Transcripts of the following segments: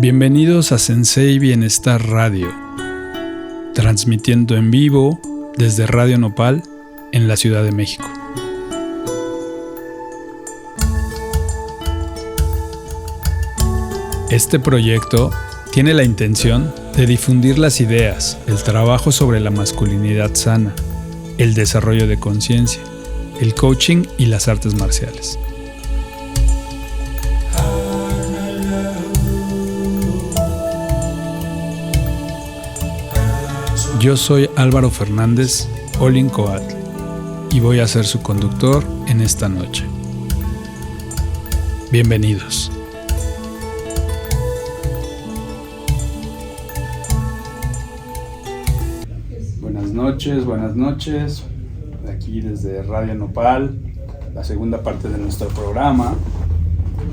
Bienvenidos a Sensei Bienestar Radio, transmitiendo en vivo desde Radio Nopal en la Ciudad de México. Este proyecto tiene la intención de difundir las ideas, el trabajo sobre la masculinidad sana, el desarrollo de conciencia, el coaching y las artes marciales. Yo soy Álvaro Fernández Olincoatl y voy a ser su conductor en esta noche. Bienvenidos. Buenas noches, aquí desde Radio Nopal, la segunda parte de nuestro programa.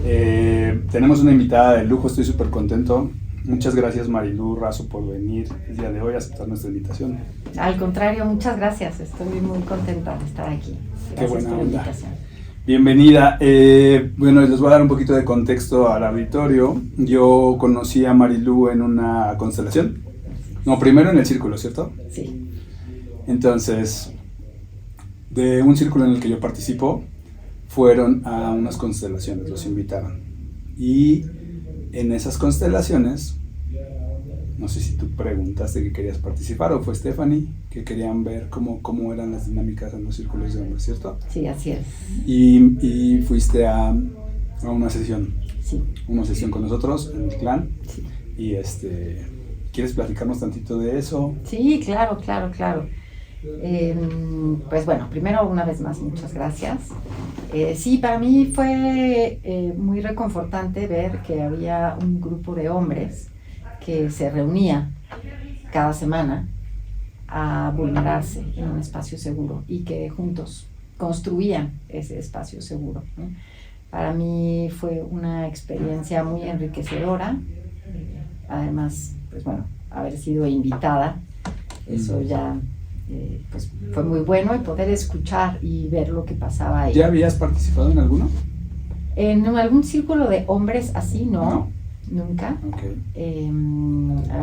Tenemos una invitada de lujo, estoy súper contento. Muchas gracias, Marilú Razo, por venir el día de hoy a aceptar nuestra invitación. Al contrario, muchas gracias, estoy muy contenta de estar aquí. Gracias. Qué buena por la onda. invitación. Bienvenida. Bueno, les voy a dar un poquito de contexto al auditorio. Yo conocí a Marilú en una constelación. No, primero en el círculo, ¿cierto? Sí. Entonces, de un círculo en el que yo participo, fueron a unas constelaciones, los invitaron. Y en esas constelaciones, no sé si tú preguntaste que querías participar o fue Stephanie, que querían ver cómo eran las dinámicas en los círculos de hombres, ¿cierto? Sí, así es. Y fuiste a una sesión, Sí. una sesión con nosotros en el clan. Sí. Y ¿quieres platicarnos tantito de eso? Sí, claro. Pues bueno, primero una vez más muchas gracias. Sí, para mí fue muy reconfortante ver que había un grupo de hombres que se reunía cada semana a vulnerarse en un espacio seguro y que juntos construían ese espacio seguro, ¿no? Para mí fue una experiencia muy enriquecedora, además, pues bueno, haber sido invitada, eso ya pues fue muy bueno, y poder escuchar y ver lo que pasaba ahí. ¿Ya habías participado en alguno? En algún círculo de hombres así, no. Nunca. Okay. He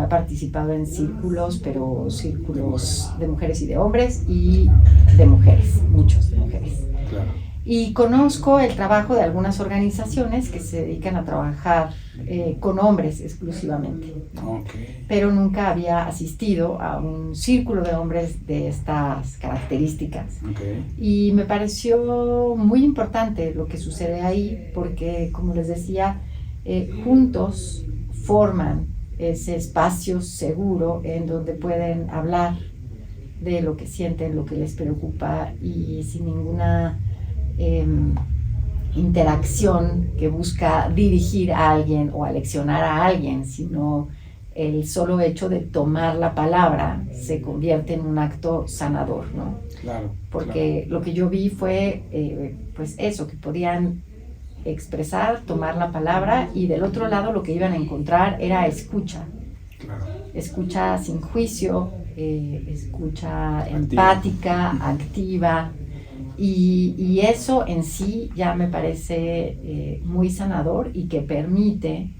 participado en círculos, pero círculos de mujeres y de hombres, y de mujeres, muchos de mujeres. Claro. Y conozco el trabajo de algunas organizaciones que se dedican a trabajar con hombres exclusivamente, ¿no? Okay. Pero nunca había asistido a un círculo de hombres de estas características. Okay. Y me pareció muy importante lo que sucede ahí, porque, como les decía, juntos forman ese espacio seguro en donde pueden hablar de lo que sienten, lo que les preocupa, y sin ninguna interacción que busca dirigir a alguien o aleccionar a alguien, sino el solo hecho de tomar la palabra se convierte en un acto sanador, ¿no? Claro. Porque lo que yo vi fue pues eso, que podían expresar, tomar la palabra, y del otro lado lo que iban a encontrar era escucha. Claro. Escucha sin juicio, escucha empática, activa, y eso en sí ya me parece muy sanador, y que permite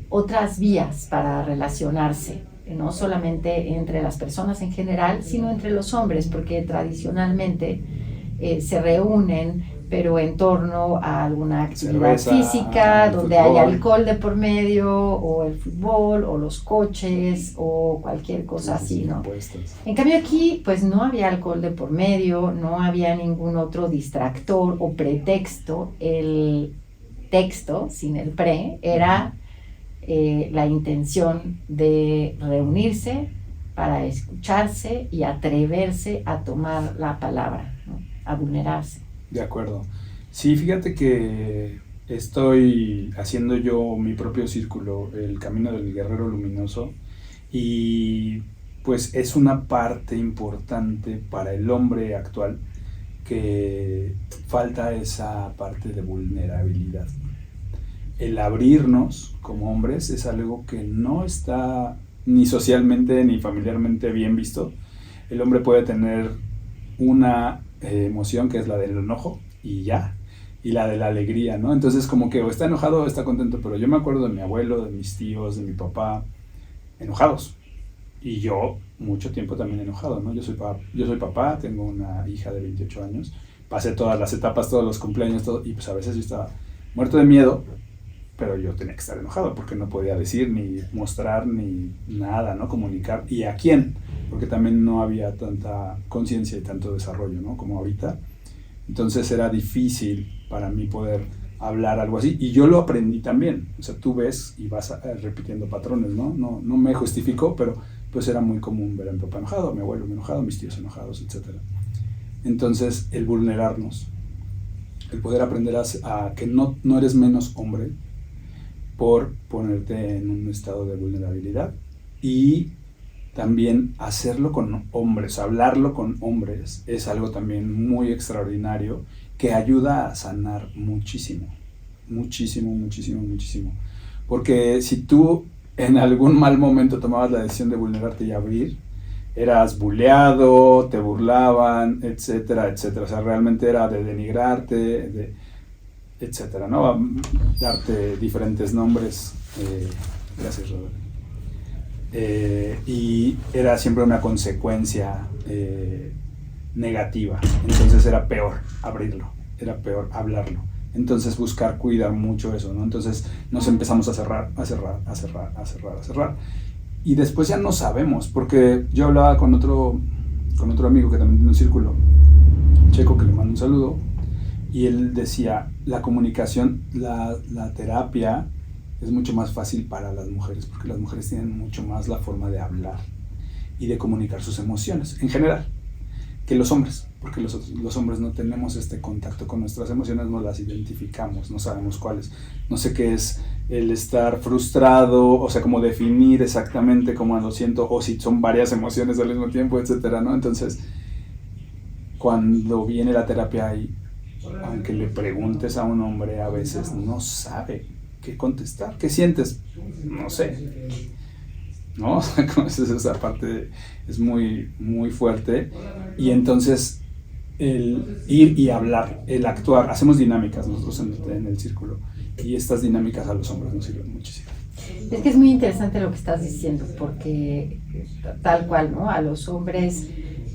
otras vías para relacionarse, no solamente entre las personas en general, sino entre los hombres, porque tradicionalmente se reúnen, pero en torno a alguna actividad física, donde hay alcohol de por medio, o el fútbol, o los coches, o cualquier cosa así, ¿no? En cambio aquí, pues no había alcohol de por medio, no había ningún otro distractor o pretexto. El texto, sin el pre, era la intención de reunirse para escucharse y atreverse a tomar la palabra, ¿no? A vulnerarse. De acuerdo. Sí, fíjate que estoy haciendo yo mi propio círculo, el Camino del Guerrero Luminoso, y pues es una parte importante para el hombre actual, que falta esa parte de vulnerabilidad. El abrirnos como hombres es algo que no está ni socialmente ni familiarmente bien visto. El hombre puede tener una emoción que es la del enojo, y ya, y la de la alegría, ¿no? Entonces como que o está enojado o está contento, pero yo me acuerdo de mi abuelo, de mis tíos, de mi papá, enojados. Y yo mucho tiempo también enojado, ¿no? Yo soy papá, tengo una hija de 28 años, pasé todas las etapas, todos los cumpleaños, todo, y pues a veces yo estaba muerto de miedo, pero yo tenía que estar enojado porque no podía decir, ni mostrar, ni nada, ¿no? Comunicar. ¿Y a quién? Porque también no había tanta conciencia y tanto desarrollo, ¿no? Como ahorita. Entonces era difícil para mí poder hablar algo así. Y yo lo aprendí también. O sea, tú ves y vas repitiendo patrones, ¿no? No me justifico, pero pues era muy común ver a mi papá enojado, a mi abuelo enojado, a mis tíos enojados, etc. Entonces, el vulnerarnos, el poder aprender a que no eres menos hombre por ponerte en un estado de vulnerabilidad, y también hacerlo con hombres, hablarlo con hombres, es algo también muy extraordinario que ayuda a sanar muchísimo, muchísimo, muchísimo, muchísimo. Porque si tú en algún mal momento tomabas la decisión de vulnerarte y abrir, eras buleado, te burlaban, etcétera, etcétera. O sea, realmente era de denigrarte, etcétera, ¿no? Darte diferentes nombres. Gracias, Robert. Y era siempre una consecuencia negativa. Entonces era peor abrirlo, era peor hablarlo. Entonces buscar cuidar mucho eso, ¿no? Entonces nos empezamos a cerrar. Y después ya no sabemos, porque yo hablaba con otro amigo que también tiene un círculo, Checo, que le mando un saludo, y él decía, la comunicación, la terapia es mucho más fácil para las mujeres, porque las mujeres tienen mucho más la forma de hablar y de comunicar sus emociones, en general, que los hombres, porque los hombres no tenemos este contacto con nuestras emociones, no las identificamos, no sabemos cuáles. No sé qué es el estar frustrado, o sea, como definir exactamente cómo lo siento, o si son varias emociones al mismo tiempo, etcétera, ¿no? Entonces, cuando viene la terapia, y aunque le preguntes a un hombre, a veces no sabe qué contestar. ¿Qué sientes? No sé, ¿no? Esa parte es muy, muy fuerte. Y entonces el ir y hablar, el actuar, hacemos dinámicas nosotros en el círculo, y estas dinámicas a los hombres nos sirven muchísimo. Es que es muy interesante lo que estás diciendo, porque tal cual, ¿no? A los hombres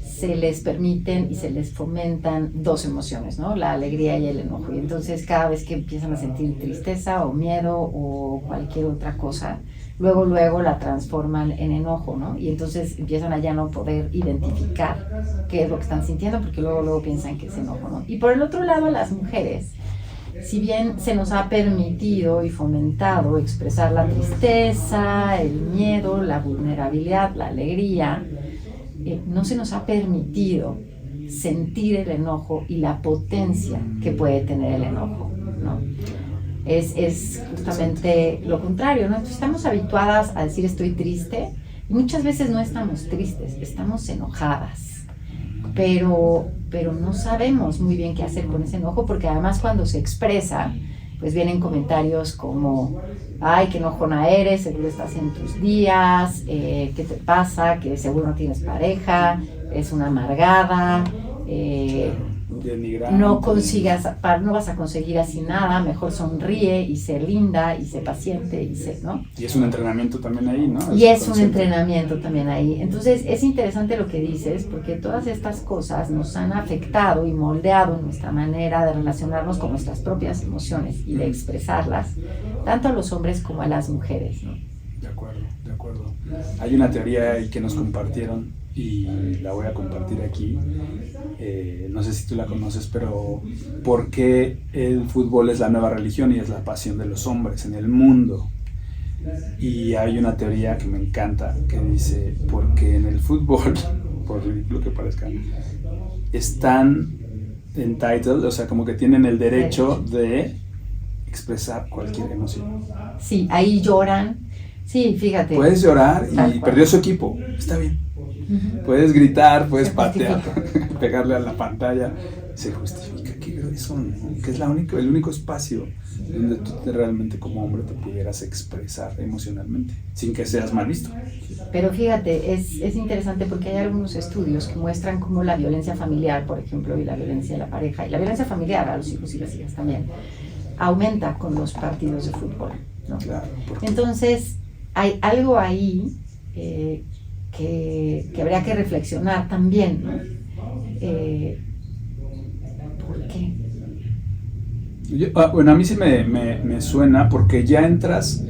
se les permiten y se les fomentan dos emociones, ¿no? La alegría y el enojo. Y entonces cada vez que empiezan a sentir tristeza o miedo o cualquier otra cosa, luego la transforman en enojo, ¿no? Y entonces empiezan a ya no poder identificar qué es lo que están sintiendo, porque luego piensan que es enojo, ¿no? Y por el otro lado, a las mujeres, si bien se nos ha permitido y fomentado expresar la tristeza, el miedo, la vulnerabilidad, la alegría, no se nos ha permitido sentir el enojo y la potencia que puede tener el enojo, ¿no? Es justamente lo contrario, ¿no? Entonces estamos habituadas a decir estoy triste, y muchas veces no estamos tristes, estamos enojadas, pero no sabemos muy bien qué hacer con ese enojo, porque además cuando se expresa, pues vienen comentarios como, ay, qué enojona eres, seguro estás en tus días, ¿qué te pasa? Que seguro no tienes pareja, eres una amargada, no vas a conseguir así nada, mejor sonríe y sé linda y sé paciente y sé, ¿no? Y es un entrenamiento también ahí, ¿no? Y es un entrenamiento también ahí. Entonces es interesante lo que dices, porque todas estas cosas nos han afectado y moldeado nuestra manera de relacionarnos con nuestras propias emociones y de expresarlas, tanto a los hombres como a las mujeres, ¿no? De acuerdo. Hay una teoría ahí que nos compartieron y la voy a compartir aquí. No sé si tú la conoces, pero ¿por qué el fútbol es la nueva religión y es la pasión de los hombres en el mundo? Y hay una teoría que me encanta, que dice, porque en el fútbol, por ridículo que parezca, están entitled, o sea, como que tienen el derecho de expresar cualquier emoción. Sí, ahí lloran. Sí, fíjate. Puedes llorar y perdió su equipo, está bien. Uh-huh. Puedes gritar, puedes patear, pegarle a la pantalla, se justifica. ¿Qué es eso? ¿No? Que es el único espacio donde tú realmente como hombre te pudieras expresar emocionalmente, sin que seas mal visto. Pero fíjate, es interesante porque hay algunos estudios que muestran cómo la violencia familiar, por ejemplo, y la violencia de la pareja, y la violencia familiar a los hijos y las hijas también, aumenta con los partidos de fútbol, ¿no? Claro, entonces, hay algo ahí que habría que reflexionar también, ¿no? ¿Por qué? Bueno, a mí sí me suena porque ya entras,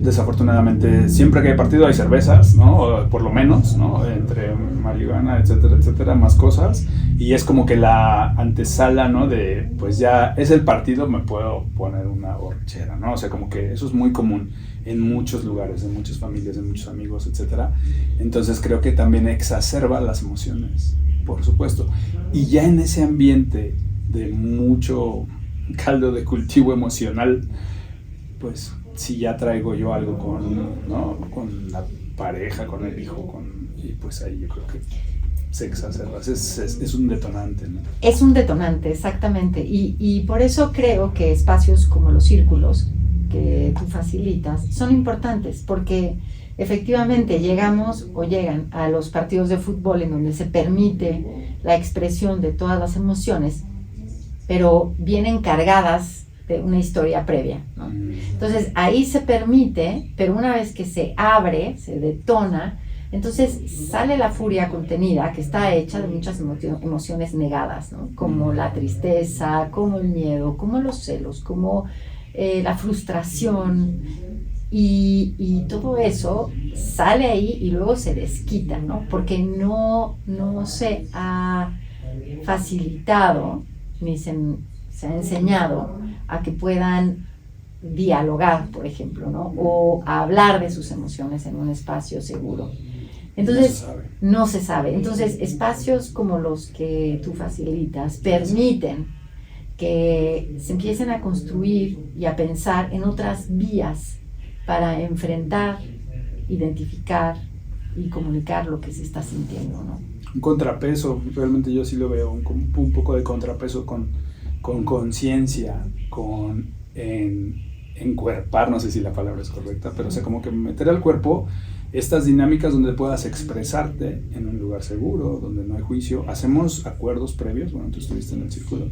desafortunadamente, siempre que hay partido hay cervezas, ¿no? O por lo menos, ¿no? Entre marihuana, etcétera, etcétera, más cosas. Y es como que la antesala, ¿no? De, pues ya es el partido, me puedo poner una borrachera, ¿no? O sea, como que eso es muy común en muchos lugares, en muchas familias, en muchos amigos, etcétera. Entonces creo que también exacerba las emociones, por supuesto. Y ya en ese ambiente de mucho caldo de cultivo emocional, pues si ya traigo yo algo con la pareja, con el hijo, y pues ahí yo creo que se exacerba, es un detonante, ¿no? Es un detonante, exactamente, y por eso creo que espacios como los círculos que tú facilitas son importantes, porque efectivamente llegan a los partidos de fútbol en donde se permite la expresión de todas las emociones, pero vienen cargadas de una historia previa, ¿no? Entonces ahí se permite, pero una vez que se abre, se detona, entonces sale la furia contenida que está hecha de muchas emociones negadas, ¿no? Como la tristeza, como el miedo, como los celos, como la frustración, y todo eso sale ahí y luego se desquita, ¿no? Porque no se ha facilitado ni se ha enseñado a que puedan dialogar, por ejemplo, ¿no? O a hablar de sus emociones en un espacio seguro. Entonces, no se sabe. Entonces, espacios como los que tú facilitas permiten que se empiecen a construir y a pensar en otras vías para enfrentar, identificar y comunicar lo que se está sintiendo, ¿no? Un contrapeso, realmente yo sí lo veo, un poco de contrapeso con conciencia, con encuerpar, no sé si la palabra es correcta, pero o sea, como que meter al cuerpo estas dinámicas donde puedas expresarte en un lugar seguro, donde no hay juicio. Hacemos acuerdos previos, bueno, tú estuviste en el círculo,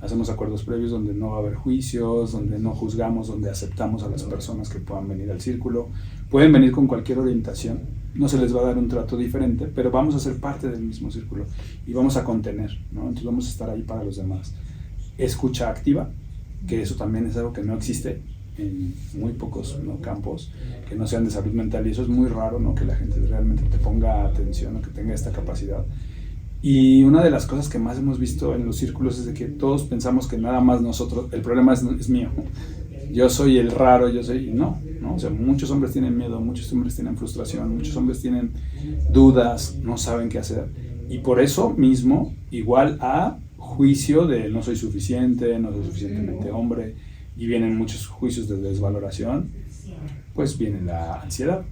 hacemos acuerdos previos donde no va a haber juicios, donde no juzgamos, donde aceptamos a las personas que puedan venir al círculo. Pueden venir con cualquier orientación, no se les va a dar un trato diferente, pero vamos a ser parte del mismo círculo y vamos a contener, ¿no? Entonces vamos a estar ahí para los demás. Escucha activa, que eso también es algo que no existe en muy pocos, ¿no?, campos que no sean de salud mental, y eso es muy raro, ¿no?, que la gente realmente te ponga atención o que tenga esta capacidad. Y una de las cosas que más hemos visto en los círculos es de que todos pensamos que nada más nosotros, el problema es mío, yo soy el raro, no, o sea, muchos hombres tienen miedo, muchos hombres tienen frustración, muchos hombres tienen dudas, no saben qué hacer, y por eso mismo, igual a juicio de no soy suficiente, no soy suficientemente hombre, y vienen muchos juicios de desvaloración, pues viene la ansiedad,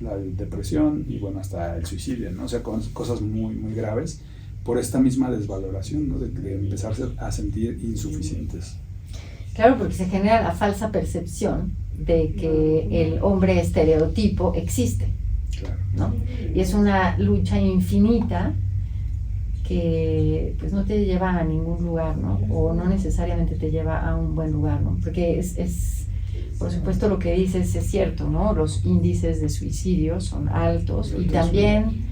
la depresión y bueno, hasta el suicidio, ¿no? O sea, cosas muy, muy graves por esta misma desvaloración, ¿no?, de empezarse a sentir insuficientes. Claro, porque se genera la falsa percepción de que el hombre estereotipo existe, claro, ¿no? Y es una lucha infinita que pues no te lleva a ningún lugar, ¿no? O no necesariamente te lleva a un buen lugar, ¿no? Porque es por supuesto lo que dices es cierto, ¿no? Los índices de suicidio son altos y también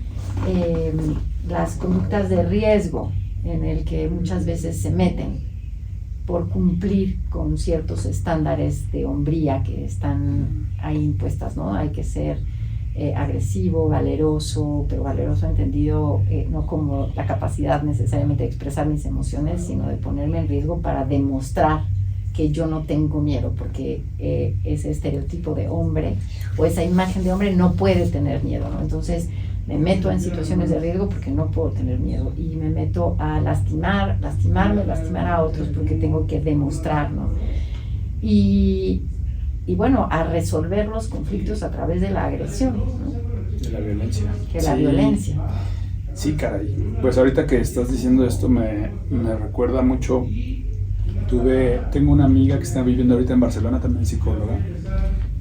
las conductas de riesgo en el que muchas veces se meten por cumplir con ciertos estándares de hombría que están ahí impuestas, ¿no? Hay que ser agresivo, valeroso, pero valeroso entendido no como la capacidad necesariamente de expresar mis emociones, sino de ponerme en riesgo para demostrar que yo no tengo miedo, porque ese estereotipo de hombre o esa imagen de hombre no puede tener miedo, ¿no? Entonces me meto en situaciones de riesgo porque no puedo tener miedo y me meto a lastimar a otros porque tengo que demostrar, ¿no? Y bueno, a resolver los conflictos a través de la agresión, ¿no? De la violencia. De la violencia. Sí, caray. Pues ahorita que estás diciendo esto me recuerda mucho Tengo una amiga que está viviendo ahorita en Barcelona, también psicóloga,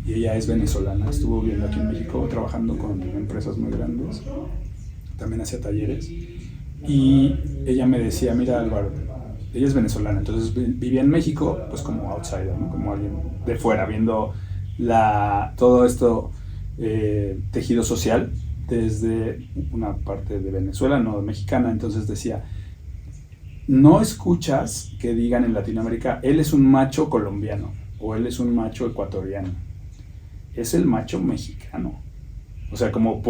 y ella es venezolana, estuvo viviendo aquí en México, trabajando con empresas muy grandes, también hacía talleres, y ella me decía, mira Álvaro, ella es venezolana, entonces vivía en México pues como outsider, ¿no? Como alguien de fuera, viendo todo esto tejido social desde una parte de Venezuela, no mexicana. Entonces decía, no escuchas que digan en Latinoamérica, él es un macho colombiano o él es un macho ecuatoriano, es el macho mexicano, o sea, como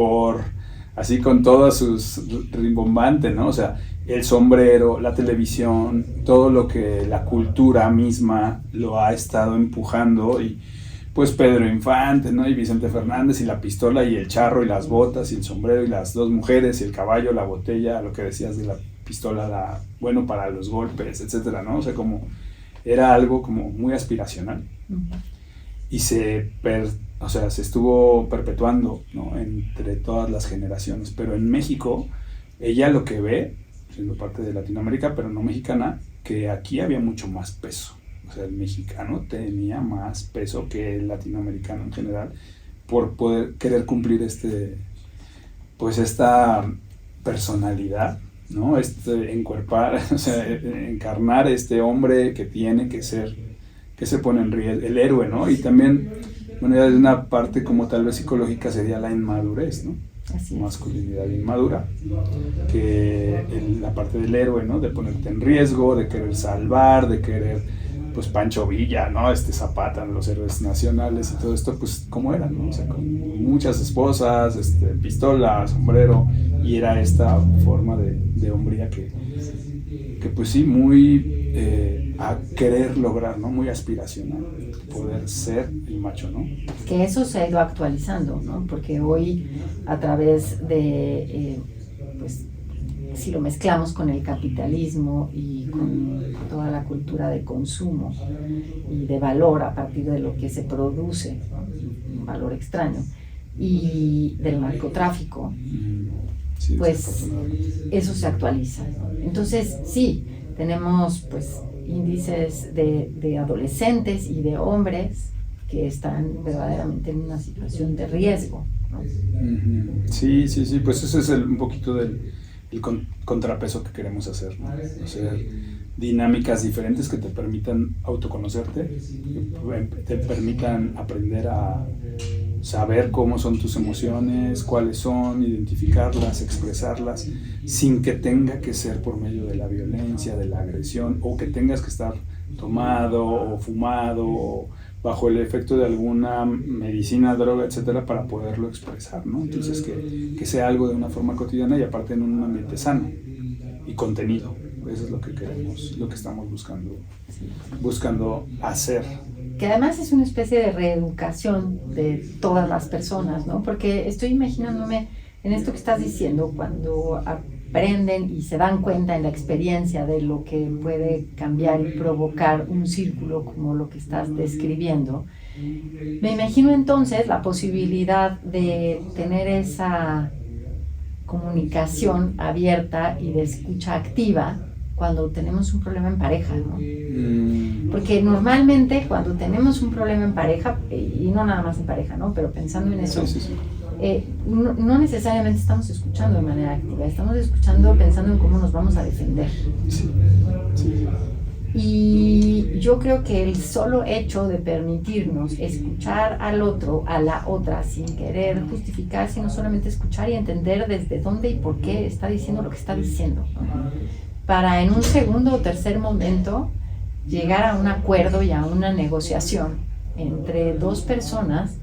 así con todas sus rimbombantes, ¿no? O sea, el sombrero, la televisión, todo lo que la cultura misma lo ha estado empujando, y pues Pedro Infante, ¿no? Y Vicente Fernández, y la pistola y el charro y las botas y el sombrero y las dos mujeres y el caballo, la botella, lo que decías de la pistola, bueno, para los golpes, etcétera, ¿no? O sea, como era algo como muy aspiracional. Y se estuvo perpetuando, ¿no? Entre todas las generaciones. Pero en México, ella lo que ve, siendo parte de Latinoamérica, pero no mexicana, que aquí había mucho más peso. O sea, el mexicano tenía más peso que el latinoamericano en general, por poder querer cumplir esta personalidad, ¿no? Encuerpar, o sea, encarnar este hombre que tiene que ser, que se pone en riesgo, el héroe, ¿no? Y también, bueno, ya de una parte como tal vez psicológica sería la inmadurez, ¿no? Así es. Masculinidad inmadura, que la parte del héroe, ¿no? De ponerte en riesgo, de querer salvar, de querer, pues Pancho Villa, ¿no? Zapata, los héroes nacionales y todo esto, pues como eran, ¿no? O sea, con muchas esposas, pistola, sombrero, y era esta forma de hombría que pues sí, muy a querer lograr, ¿no? Muy aspiracional, poder ser el macho, ¿no? Que eso se ha ido actualizando, ¿no? Porque hoy, a través de, pues, si lo mezclamos con el capitalismo y con toda la cultura de consumo y de valor a partir de lo que se produce, un valor extraño, y del narcotráfico, sí, pues eso se actualiza. Entonces, sí, tenemos pues índices de adolescentes y de hombres que están verdaderamente en una situación de riesgo, ¿no? Sí, pues eso es un poquito el contrapeso que queremos hacer, ¿no? O sea, dinámicas diferentes que te permitan autoconocerte, que te permitan aprender a saber cómo son tus emociones, cuáles son, identificarlas, expresarlas, sin que tenga que ser por medio de la violencia, de la agresión, o que tengas que estar tomado o fumado o bajo el efecto de alguna medicina, droga, etcétera, para poderlo expresar, ¿no? Entonces que sea algo de una forma cotidiana y aparte en un ambiente sano y contenido. Eso es lo que queremos, lo que estamos buscando hacer. Que además es una especie de reeducación de todas las personas, ¿no? Porque estoy imaginándome en esto que estás diciendo, cuando aprenden y se dan cuenta en la experiencia de lo que puede cambiar y provocar un círculo como lo que estás describiendo. Me imagino entonces la posibilidad de tener esa comunicación abierta y de escucha activa cuando tenemos un problema en pareja, ¿no? Porque normalmente cuando tenemos un problema en pareja, y no nada más en pareja, ¿no? Pero pensando en eso, sí. No necesariamente estamos escuchando de manera activa, estamos escuchando pensando en cómo nos vamos a defender. Sí. Y yo creo que el solo hecho de permitirnos escuchar al otro, a la otra, sin querer justificar, sino solamente escuchar y entender desde dónde y por qué está diciendo lo que está diciendo, ¿no? Para en un segundo o tercer momento llegar a un acuerdo y a una negociación entre dos personas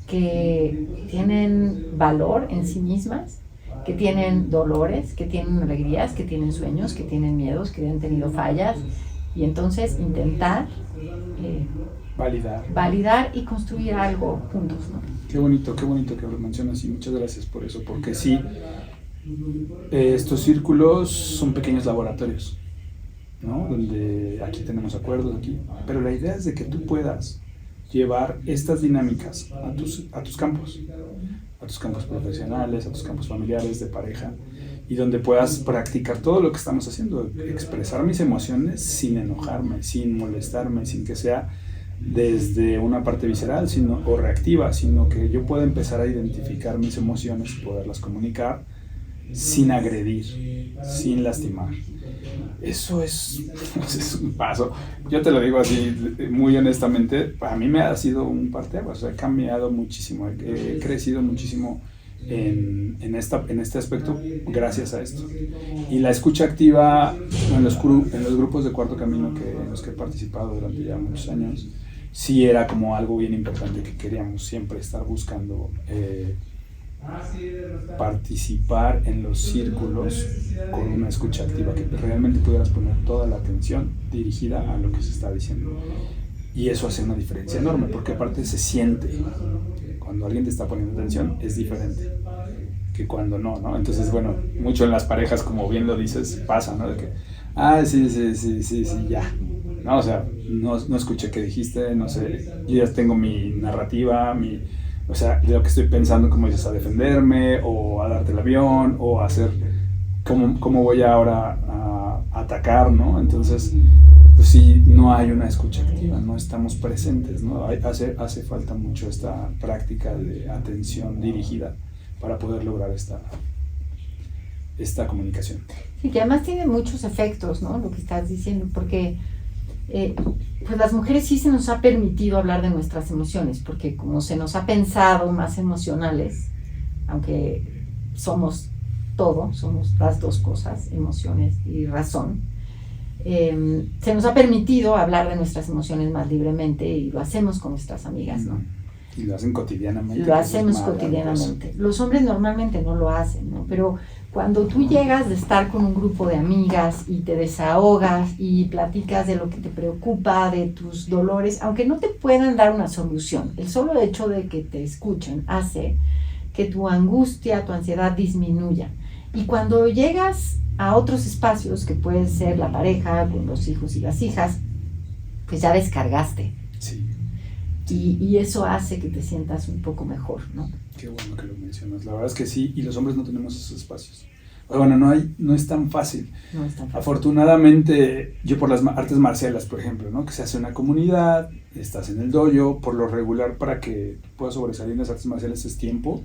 que tienen valor en sí mismas, que tienen dolores, que tienen alegrías, que tienen sueños, que tienen miedos, que han tenido fallas, y entonces intentar validar y construir algo juntos, ¿no? Qué bonito que lo mencionas, y muchas gracias por eso, porque sí, estos círculos son pequeños laboratorios, ¿no? Donde aquí tenemos acuerdos, pero la idea es de que tú puedas llevar estas dinámicas a tus campos profesionales, a tus campos familiares, de pareja, y donde puedas practicar todo lo que estamos haciendo, expresar mis emociones sin enojarme, sin molestarme, sin que sea desde una parte visceral o reactiva, sino que yo pueda empezar a identificar mis emociones y poderlas comunicar sin agredir, sin lastimar. Eso es un paso. Yo te lo digo así, muy honestamente, para mí me ha sido un parteaguas. O sea, he cambiado muchísimo, he crecido muchísimo en este aspecto gracias a esto. Y la escucha activa en los grupos de Cuarto Camino en los que he participado durante ya muchos años, sí era como algo bien importante que queríamos siempre estar buscando. Participar en los círculos con una escucha activa, que realmente pudieras poner toda la atención dirigida a lo que se está diciendo, y eso hace una diferencia enorme, porque aparte se siente cuando alguien te está poniendo atención, es diferente que cuando no, ¿no? Entonces, bueno, mucho en las parejas, como bien lo dices, pasa, ¿no? De que, sí, ya, no, o sea, no escuché qué dijiste, no sé, yo ya tengo mi narrativa, o sea, de lo que estoy pensando, como dices, a defenderme, o a darte el avión, o a hacer, cómo voy ahora a atacar, ¿no? Entonces, pues sí, no hay una escucha activa, no estamos presentes, ¿no? Hace falta mucho esta práctica de atención dirigida para poder lograr esta comunicación. Sí, que además tiene muchos efectos, ¿no? Lo que estás diciendo, porque pues las mujeres sí se nos ha permitido hablar de nuestras emociones, porque como se nos ha pensado más emocionales, aunque somos las dos cosas, emociones y razón, se nos ha permitido hablar de nuestras emociones más libremente, y lo hacemos con nuestras amigas, ¿no? Y lo hacen cotidianamente. Lo hacemos cotidianamente. Los hombres normalmente no lo hacen, ¿no? Pero cuando tú llegas de estar con un grupo de amigas y te desahogas y platicas de lo que te preocupa, de tus dolores, aunque no te puedan dar una solución, el solo hecho de que te escuchen hace que tu angustia, tu ansiedad disminuya. Y cuando llegas a otros espacios, que puede ser la pareja, con los hijos y las hijas, pues ya descargaste. Sí. Y eso hace que te sientas un poco mejor, ¿no? Qué bueno que lo mencionas. La verdad es que sí, y los hombres no tenemos esos espacios. Bueno, no es tan fácil. No es tan fácil. Afortunadamente, yo por las artes marciales, por ejemplo, ¿no? Que se hace una comunidad, estás en el dojo, por lo regular, para que puedas sobresalir en las artes marciales es tiempo.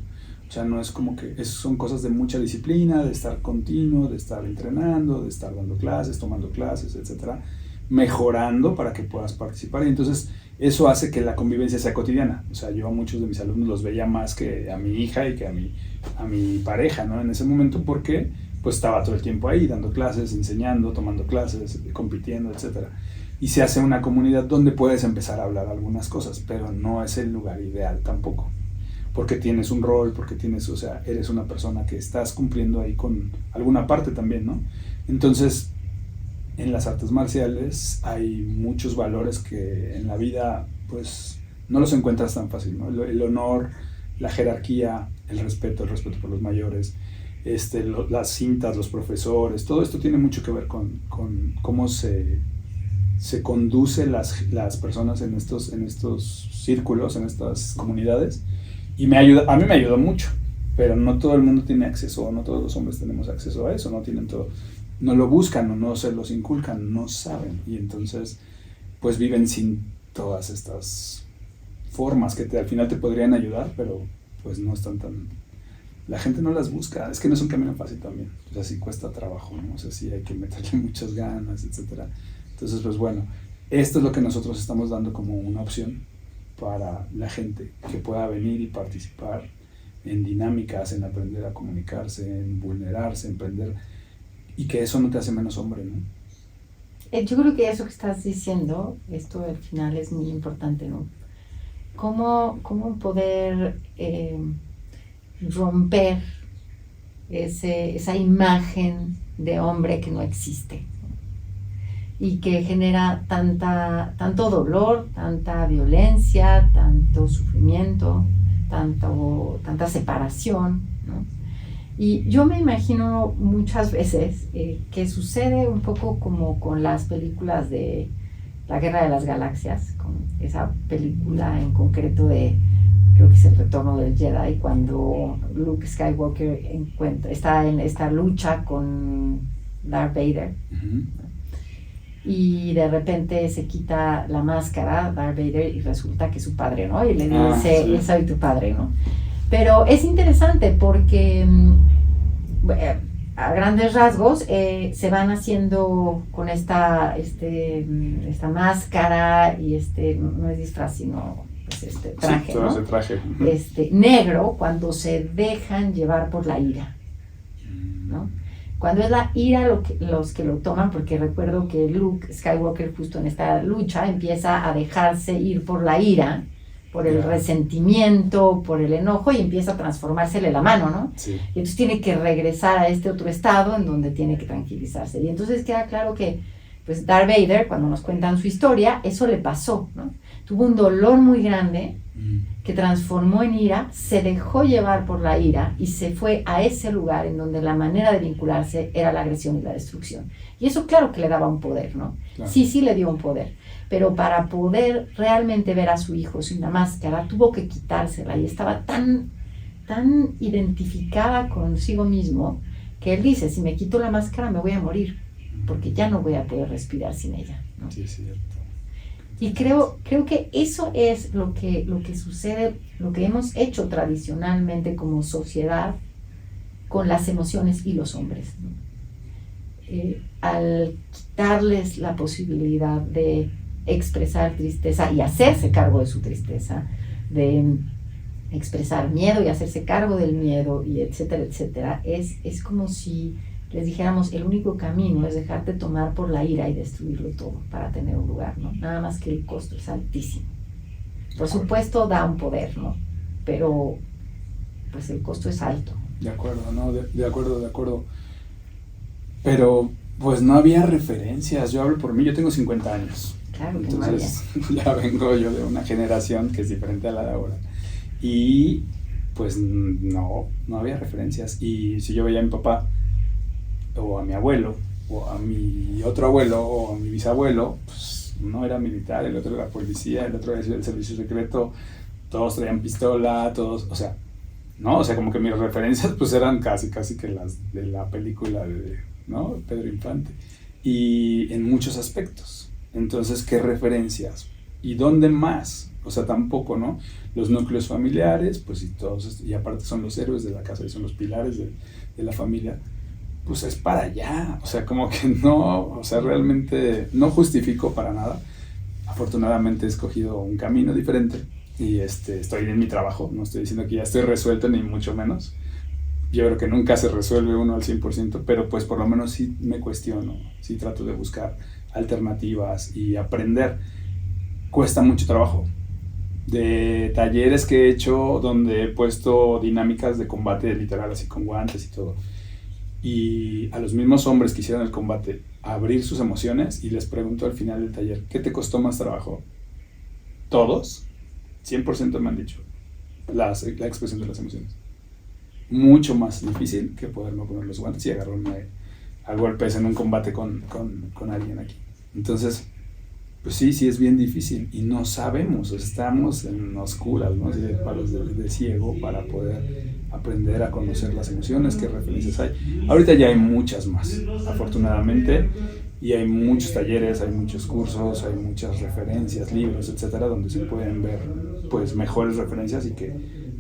O sea, no es como que son cosas de mucha disciplina, de estar continuo, de estar entrenando, de estar dando clases, tomando clases, etcétera, mejorando para que puedas participar. Y entonces eso hace que la convivencia sea cotidiana. O sea, yo a muchos de mis alumnos los veía más que a mi hija y que a mi pareja, ¿no? En ese momento, porque pues estaba todo el tiempo ahí dando clases, enseñando, tomando clases, compitiendo, etcétera. Y se hace una comunidad donde puedes empezar a hablar algunas cosas, pero no es el lugar ideal tampoco, porque tienes un rol, o sea, eres una persona que estás cumpliendo ahí con alguna parte también, ¿no? Entonces, en las artes marciales hay muchos valores que en la vida, pues, no los encuentras tan fácil, ¿no? El honor, la jerarquía, el respeto por los mayores, las cintas, los profesores, todo esto tiene mucho que ver con cómo se conduce las personas en estos círculos, en estas comunidades. Y a mí me ayudó mucho, pero no todo el mundo tiene acceso, no todos los hombres tenemos acceso a eso, no lo buscan o no se los inculcan, no saben, y entonces pues viven sin todas estas formas que al final te podrían ayudar, pero pues no están la gente no las busca. Es que no es un camino fácil también, o sea, sí cuesta trabajo, ¿no? O sea, sí hay que meterle muchas ganas, etcétera. Entonces, pues bueno, esto es lo que nosotros estamos dando como una opción para la gente que pueda venir y participar en dinámicas, en aprender a comunicarse, en vulnerarse, emprender, y que eso no te hace menos hombre, ¿no? Yo creo que eso que estás diciendo, esto al final es muy importante, ¿no? ¿Cómo poder romper esa imagen de hombre que no existe, ¿no? Y que genera tanto dolor, tanta violencia, tanto sufrimiento, tanta separación, ¿no? Y yo me imagino muchas veces que sucede un poco como con las películas de La Guerra de las Galaxias, con esa película en concreto de creo que es el Retorno del Jedi, cuando Luke Skywalker está en esta lucha con Darth Vader. Y de repente se quita la máscara Darth Vader y resulta que es su padre, ¿no? Y le dice, sí, soy tu padre, ¿no? Pero es interesante porque a grandes rasgos se van haciendo con esta máscara y no es disfraz sino pues traje, sí, ¿no? Ese traje. Negro, cuando se dejan llevar por la ira, ¿no? Cuando es la ira los que lo toman, porque recuerdo que Luke Skywalker justo en esta lucha empieza a dejarse ir por la ira, por el resentimiento, por el enojo, y empieza a transformársele la mano, ¿no? Sí. Y entonces tiene que regresar a este otro estado en donde tiene que tranquilizarse. Y entonces queda claro que pues Darth Vader, cuando nos cuentan su historia, eso le pasó, ¿no? Tuvo un dolor muy grande que transformó en ira, se dejó llevar por la ira y se fue a ese lugar en donde la manera de vincularse era la agresión y la destrucción. Y eso claro que le daba un poder, ¿no? Claro. Sí le dio un poder. Pero para poder realmente ver a su hijo sin la máscara, tuvo que quitársela y estaba tan identificada consigo mismo que él dice, si me quito la máscara me voy a morir, porque ya no voy a poder respirar sin ella, ¿no? Sí, es cierto. Y creo que eso es lo que sucede, lo que hemos hecho tradicionalmente como sociedad con las emociones y los hombres, ¿no? Al quitarles la posibilidad de expresar tristeza y hacerse cargo de su tristeza, de expresar miedo y hacerse cargo del miedo, y etcétera, etcétera, es como si les dijéramos, el único camino es dejarte tomar por la ira y destruirlo todo para tener un lugar, ¿no? Nada más que el costo es altísimo. Por supuesto da un poder, ¿no? Pero pues el costo es alto. De acuerdo, ¿no? De acuerdo. Pero pues no había referencias. Yo hablo por mí, yo tengo 50 años. Claro que entonces no ya vengo yo de una generación que es diferente a la de ahora. Y pues no había referencias. Y si yo veía a mi papá, o a mi abuelo, o a mi otro abuelo, o a mi bisabuelo, pues uno era militar, el otro era policía, el otro era del servicio secreto, todos traían pistola, todos, o sea, como que mis referencias pues eran casi que las de la película de, ¿no? Pedro Infante, y en muchos aspectos. Entonces, ¿qué referencias? ¿Y dónde más? O sea, tampoco, ¿no? Los núcleos familiares, pues y todos, y aparte son los héroes de la casa, y son los pilares de la familia, pues es para allá, o sea, como que no, o sea, realmente no justifico para nada. Afortunadamente he escogido un camino diferente y estoy en mi trabajo, no estoy diciendo que ya estoy resuelto ni mucho menos. Yo creo que nunca se resuelve uno al 100%, pero pues por lo menos sí me cuestiono, sí trato de buscar alternativas y aprender. Cuesta mucho trabajo. De talleres que he hecho donde he puesto dinámicas de combate literal, así con guantes y todo, y a los mismos hombres que hicieron el combate abrir sus emociones, y les pregunto al final del taller, ¿qué te costó más trabajo? Todos, 100% me han dicho la expresión de las emociones. Mucho más difícil que poderme poner los guantes y agarrarme a golpes en un combate con alguien aquí. Entonces, pues sí es bien difícil y no sabemos, estamos en oscuras, ¿no? Así de palos de ciego para poder aprender a conocer las emociones, qué referencias hay. Ahorita ya hay muchas más, afortunadamente, y hay muchos talleres, hay muchos cursos, hay muchas referencias, libros, etcétera, donde se pueden ver pues mejores referencias y que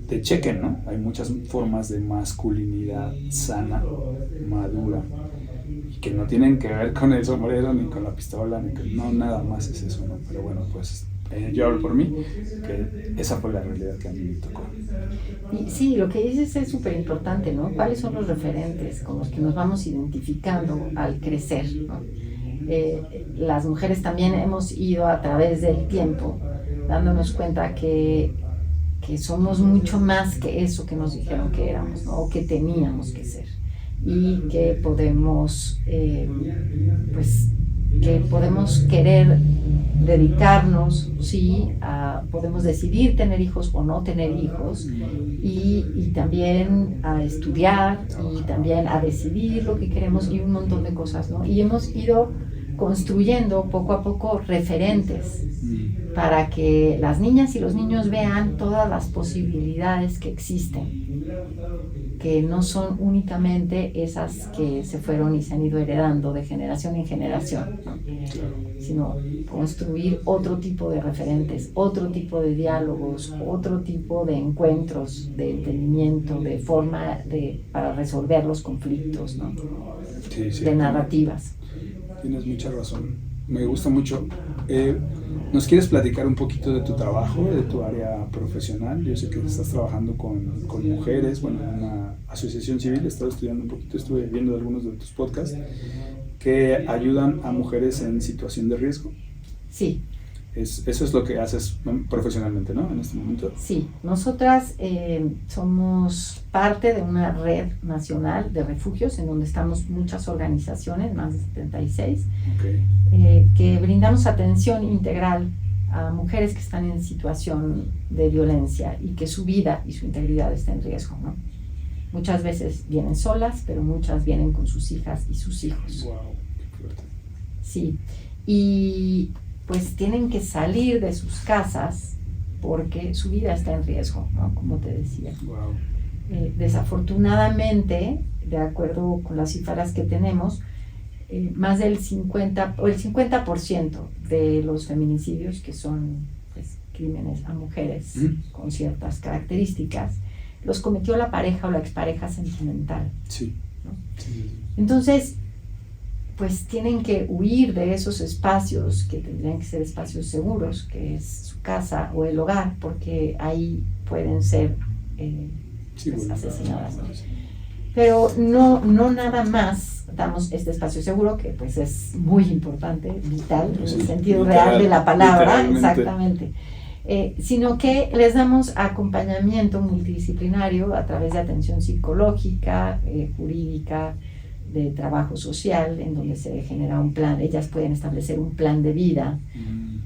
te chequen, ¿no? Hay muchas formas de masculinidad sana, madura, y que no tienen que ver con el sombrero, ni con la pistola, no, nada más es eso, ¿no? Pero bueno, pues yo hablo por mí, que esa fue la realidad que a mí me tocó. Y sí, lo que dices es súper importante, ¿no? ¿Cuáles son los referentes con los que nos vamos identificando al crecer, ¿no? Las mujeres también hemos ido a través del tiempo dándonos cuenta que somos mucho más que eso que nos dijeron que éramos, ¿no? O que teníamos que ser, y que podemos que podemos querer dedicarnos, sí, podemos decidir tener hijos o no tener hijos, y también a estudiar, y también a decidir lo que queremos, y un montón de cosas, ¿no? Y hemos ido construyendo poco a poco referentes para que las niñas y los niños vean todas las posibilidades que existen, que no son únicamente esas que se fueron y se han ido heredando de generación en generación, ¿no? Sino construir otro tipo de referentes, otro tipo de diálogos, otro tipo de encuentros, de entendimiento, de forma para resolver los conflictos, ¿no? Sí, De narrativas. Tienes mucha razón. Me gusta mucho. ¿Nos quieres platicar un poquito de tu trabajo, de tu área profesional? Yo sé que estás trabajando con mujeres, bueno, en una asociación civil. He estado estudiando un poquito, estuve viendo algunos de tus podcasts que ayudan a mujeres en situación de riesgo. Sí. Eso es lo que haces profesionalmente, ¿no? En este momento. Sí, nosotras somos parte de una red nacional de refugios en donde estamos muchas organizaciones, más de 76, que brindamos atención integral a mujeres que están en situación de violencia y que su vida y su integridad está en riesgo, ¿no? Muchas veces vienen solas, pero muchas vienen con sus hijas y sus hijos. Wow, qué fuerte. Sí, y pues tienen que salir de sus casas porque su vida está en riesgo, ¿no? Como te decía. Wow. Desafortunadamente, de acuerdo con las cifras que tenemos, más del 50% de los feminicidios, que son pues, crímenes a mujeres con ciertas características, los cometió la pareja o la expareja sentimental. Sí. ¿No? Sí. Entonces, pues tienen que huir de esos espacios que tendrían que ser espacios seguros, que es su casa o el hogar, porque ahí pueden ser pues, asesinadas. Pero no nada más damos este espacio seguro, que pues es muy importante, vital, en el sentido real de la palabra, exactamente. Sino que les damos acompañamiento multidisciplinario a través de atención psicológica, jurídica, de trabajo social, en donde se genera un plan. Ellas pueden establecer un plan de vida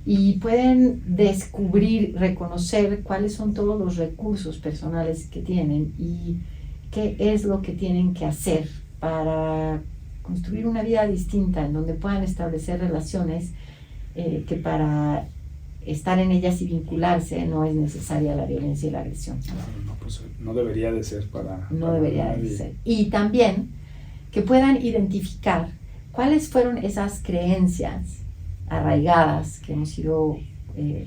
y pueden descubrir, reconocer cuáles son todos los recursos personales que tienen y qué es lo que tienen que hacer para construir una vida distinta, en donde puedan establecer relaciones que para estar en ellas y vincularse no es necesaria la violencia y la agresión. No, pues no debería de ser No debería de ser. Y también que puedan identificar cuáles fueron esas creencias arraigadas que hemos ido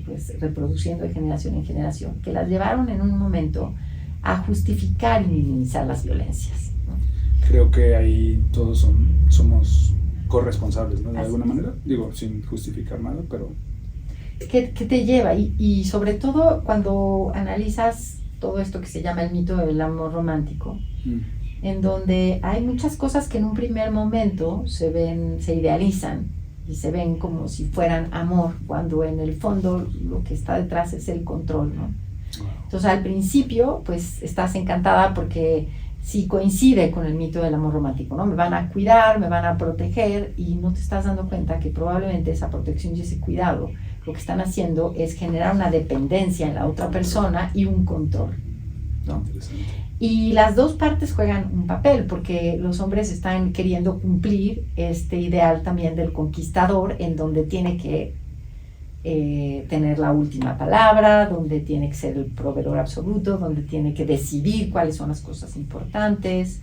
pues, reproduciendo de generación en generación, que las llevaron en un momento a justificar y minimizar las violencias, ¿no? Creo que ahí todos somos corresponsables, ¿no? De alguna manera, digo, sin justificar nada, pero... ¿Qué te lleva? Y sobre todo cuando analizas todo esto que se llama el mito del amor romántico, en donde hay muchas cosas que en un primer momento se idealizan y se ven como si fueran amor, cuando en el fondo lo que está detrás es el control, ¿no? Entonces al principio pues estás encantada porque sí coincide con el mito del amor romántico, ¿no? Me van a cuidar, me van a proteger, y no te estás dando cuenta que probablemente esa protección y ese cuidado lo que están haciendo es generar una dependencia en la otra persona y un control, ¿no? Y las dos partes juegan un papel, porque los hombres están queriendo cumplir este ideal también del conquistador, en donde tiene que tener la última palabra, donde tiene que ser el proveedor absoluto, donde tiene que decidir cuáles son las cosas importantes,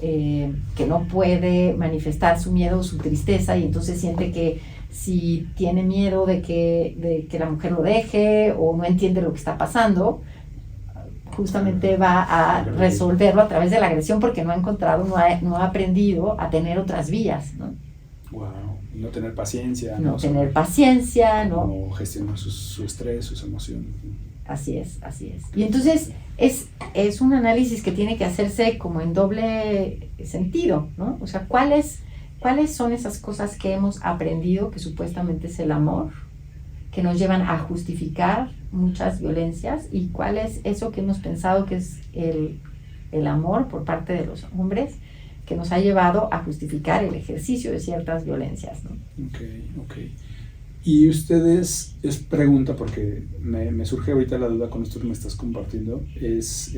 que no puede manifestar su miedo o su tristeza, y entonces siente que si tiene miedo de que la mujer lo deje o no entiende lo que está pasando, justamente va a resolverlo a través de la agresión, porque no ha encontrado, no ha aprendido a tener otras vías, ¿no? Wow. No tener paciencia. No tener paciencia, ¿no? No gestionar su estrés, sus emociones. Así es. Y entonces es un análisis que tiene que hacerse como en doble sentido, ¿no? O sea, ¿cuáles son esas cosas que hemos aprendido que supuestamente es el amor, que nos llevan a justificar muchas violencias, y cuál es eso que hemos pensado que es el amor por parte de los hombres, que nos ha llevado a justificar el ejercicio de ciertas violencias, ¿no? Ok. Y ustedes, es pregunta porque me surge ahorita la duda con esto que me estás compartiendo, es,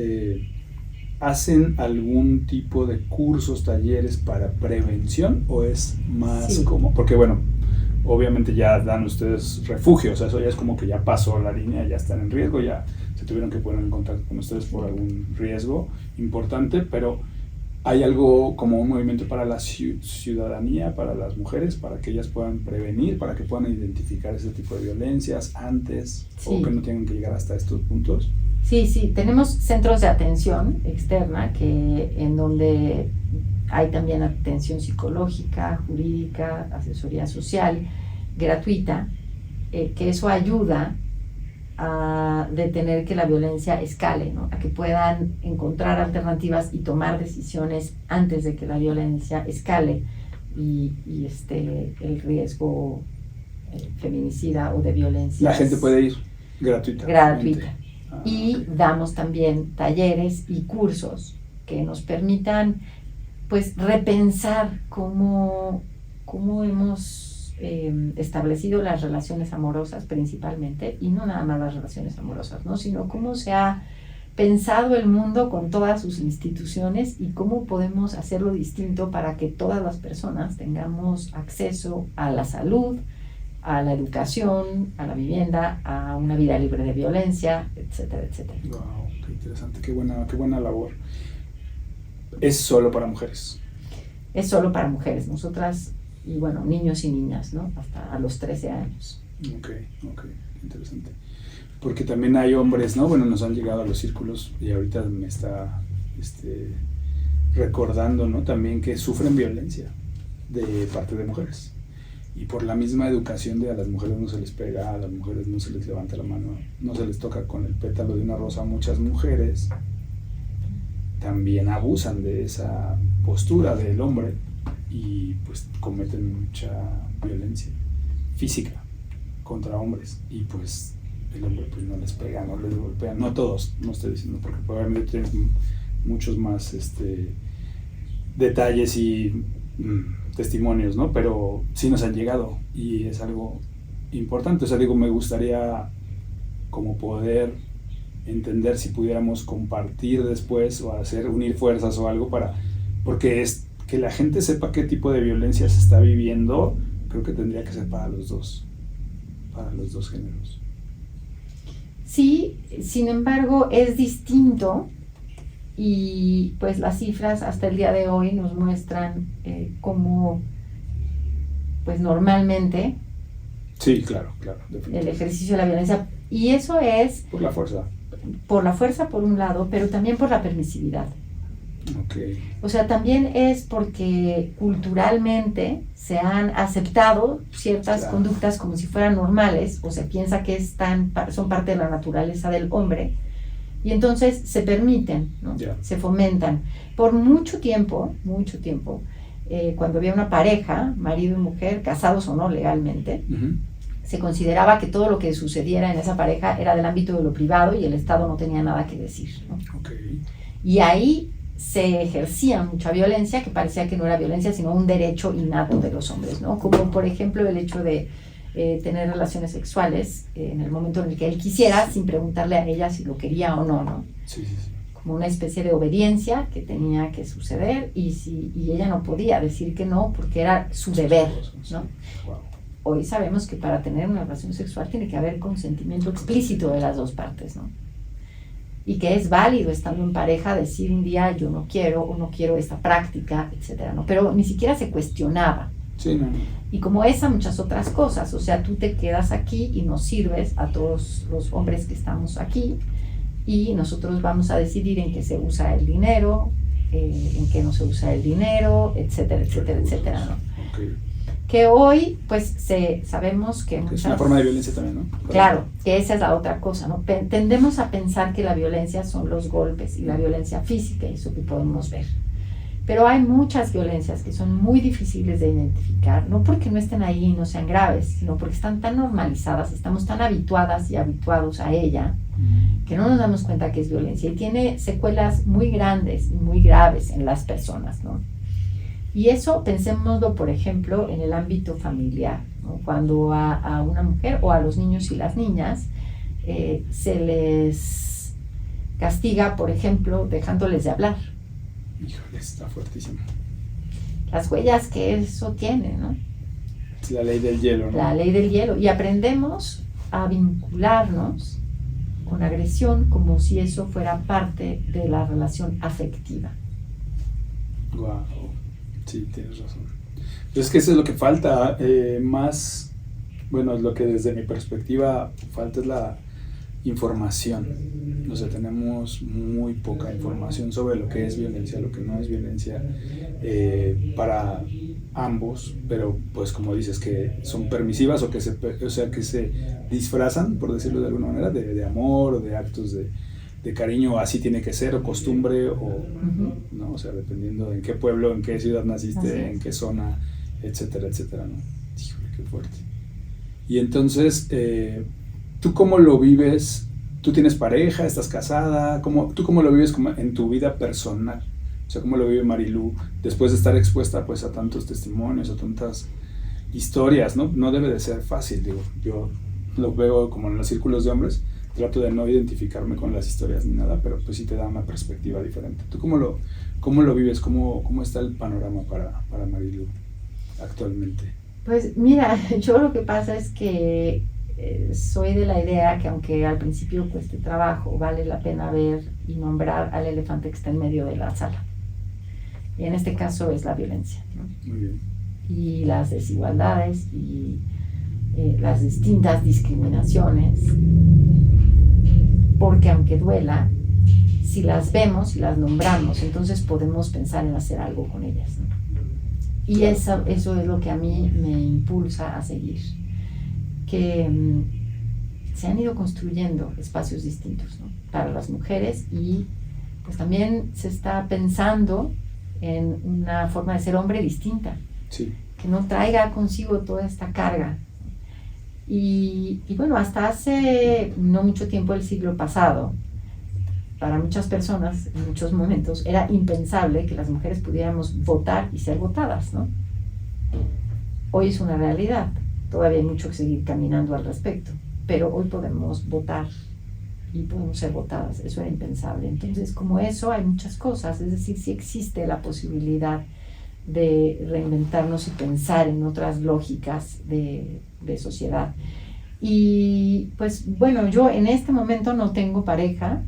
¿hacen algún tipo de cursos, talleres para prevención, o es más como, porque bueno, obviamente ya dan ustedes refugio, o sea, eso ya es como que ya pasó la línea, ya están en riesgo, ya se tuvieron que poner en contacto con ustedes por algún riesgo importante, pero hay algo como un movimiento para la ciudadanía, para las mujeres, para que ellas puedan prevenir, para que puedan identificar ese tipo de violencias antes, o que no tengan que llegar hasta estos puntos. Sí, tenemos centros de atención externa en donde hay también atención psicológica, jurídica, asesoría social, gratuita, que eso ayuda a detener que la violencia escale, ¿no? A que puedan encontrar alternativas y tomar decisiones antes de que la violencia escale y el riesgo feminicida o de violencia. La gente puede ir gratuita. Y damos también talleres y cursos que nos permitan pues repensar cómo hemos establecido las relaciones amorosas principalmente, y no nada más las relaciones amorosas, ¿no? Sino cómo se ha pensado el mundo con todas sus instituciones y cómo podemos hacerlo distinto para que todas las personas tengamos acceso a la salud, a la educación, a la vivienda, a una vida libre de violencia, etcétera, etcétera. Wow, qué interesante, qué buena labor. ¿Es solo para mujeres? Es solo para mujeres, nosotras, y bueno, niños y niñas, ¿no? Hasta a los 13 años. Ok, interesante. Porque también hay hombres, ¿no? Bueno, nos han llegado a los círculos y ahorita me está recordando, ¿no? También que sufren violencia de parte de mujeres. Y por la misma educación de a las mujeres no se les pega, a las mujeres no se les levanta la mano, no se les toca con el pétalo de una rosa, muchas mujeres también abusan de esa postura del hombre y pues cometen mucha violencia física contra hombres, y pues el hombre pues no les pega, no les golpea, no todos, no estoy diciendo, porque probablemente tienes muchos más detalles y testimonios, ¿no? Pero sí nos han llegado y es algo importante. O sea, digo, me gustaría como poder entender si pudiéramos compartir después o unir fuerzas o algo porque es que la gente sepa qué tipo de violencia se está viviendo. Creo que tendría que ser para los dos géneros. Sí, sin embargo, es distinto. Y pues las cifras hasta el día de hoy nos muestran cómo pues normalmente sí, claro, el ejercicio de la violencia, y eso es por la fuerza por un lado, pero también por la permisividad. Okay. O sea, también es porque culturalmente se han aceptado ciertas conductas como si fueran normales, o se piensa que son parte de la naturaleza del hombre. Y entonces se permiten, ¿no? Se fomentan. Por mucho tiempo, cuando había una pareja, marido y mujer, casados o no legalmente, se consideraba que todo lo que sucediera en esa pareja era del ámbito de lo privado y el Estado no tenía nada que decir, ¿no? Y ahí se ejercía mucha violencia, que parecía que no era violencia, sino un derecho innato de los hombres, ¿no? Como por ejemplo el hecho de tener relaciones sexuales en el momento en el que él quisiera, sin preguntarle a ella si lo quería o no, ¿no? Sí. Como una especie de obediencia que tenía que suceder, y ella no podía decir que no porque era su deber, ¿no? Wow. Hoy sabemos que para tener una relación sexual tiene que haber consentimiento explícito de las dos partes, ¿no? Y que es válido estando en pareja decir un día yo no quiero o no quiero esta práctica, etcétera, ¿no? Pero ni siquiera se cuestionaba. Sí, no. Y como esa, muchas otras cosas. O sea, tú te quedas aquí y nos sirves a todos los hombres que estamos aquí, y nosotros vamos a decidir en qué se usa el dinero, en qué no se usa el dinero, etcétera, ¿no? Okay. Que hoy, pues, sabemos que es una forma de violencia también, ¿no? Claro, que esa es la otra cosa, ¿no? Tendemos a pensar que la violencia son los golpes y la violencia física, eso que podemos ver. Pero hay muchas violencias que son muy difíciles de identificar, no porque no estén ahí y no sean graves, sino porque están tan normalizadas, estamos tan habituadas y habituados a ella, que no nos damos cuenta que es violencia, y tiene secuelas muy grandes y muy graves en las personas, ¿no? Y eso pensémoslo, por ejemplo, en el ámbito familiar, ¿no? Cuando a una mujer o a los niños y las niñas se les castiga, por ejemplo, dejándoles de hablar. Híjole, está fuertísimo. Las huellas que eso tiene, ¿no? La ley del hielo, ¿no? La ley del hielo. Y aprendemos a vincularnos con agresión como si eso fuera parte de la relación afectiva. Wow. Sí, tienes razón. Es que eso es lo que falta, más, bueno, lo que desde mi perspectiva falta es la información. O sea, tenemos muy poca información sobre lo que es violencia, lo que no es violencia, para ambos, pero pues como dices, que son permisivas o que se disfrazan, por decirlo de alguna manera, de amor o de actos de cariño, así tiene que ser, o costumbre, o, ¿no? O sea, dependiendo de en qué pueblo, en qué ciudad naciste, en qué zona, etcétera, etcétera, ¿no? Híjole, qué fuerte. Y entonces, ¿tú cómo lo vives? ¿Tú tienes pareja? ¿Estás casada? ¿Tú cómo lo vives como en tu vida personal? O sea, ¿cómo lo vive Marilú después de estar expuesta pues a tantos testimonios, a tantas historias, ¿no? No debe de ser fácil, digo, yo lo veo como en los círculos de hombres, trato de no identificarme con las historias ni nada, pero pues sí te da una perspectiva diferente. ¿Tú cómo lo vives? ¿Cómo está el panorama para Marilú actualmente? Pues mira, yo lo que pasa es que soy de la idea que aunque al principio cueste trabajo, vale la pena ver y nombrar al elefante que está en medio de la sala. Y en este caso es la violencia, ¿no? Muy bien. Y las desigualdades y las distintas discriminaciones, porque aunque duela, si las vemos y las nombramos, entonces podemos pensar en hacer algo con ellas, ¿no? Y eso es lo que a mí me impulsa a seguir, que se han ido construyendo espacios distintos, ¿no? Para las mujeres, y pues también se está pensando en una forma de ser hombre distinta, sí, que no traiga consigo toda esta carga. Y bueno, hasta hace no mucho tiempo, el siglo pasado, para muchas personas, en muchos momentos, era impensable que las mujeres pudiéramos votar y ser votadas, ¿no? Hoy es una realidad, todavía hay mucho que seguir caminando al respecto, pero hoy podemos votar y podemos ser votadas, eso era impensable. Entonces, como eso, hay muchas cosas, es decir, sí existe la posibilidad de reinventarnos y pensar en otras lógicas de sociedad. Y pues bueno, yo en este momento no tengo pareja,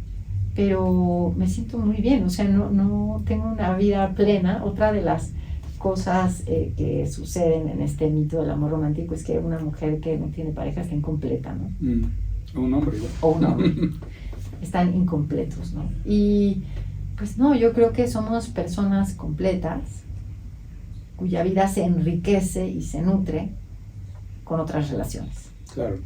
pero me siento muy bien, o sea, no tengo una vida plena. Otra de las cosas que suceden en este mito del amor romántico es que una mujer que no tiene pareja está incompleta, ¿no? Un hombre igual. O un hombre. Están incompletos, ¿no? Y pues no, yo creo que somos personas completas cuya vida se enriquece y se nutre con otras relaciones. Claro.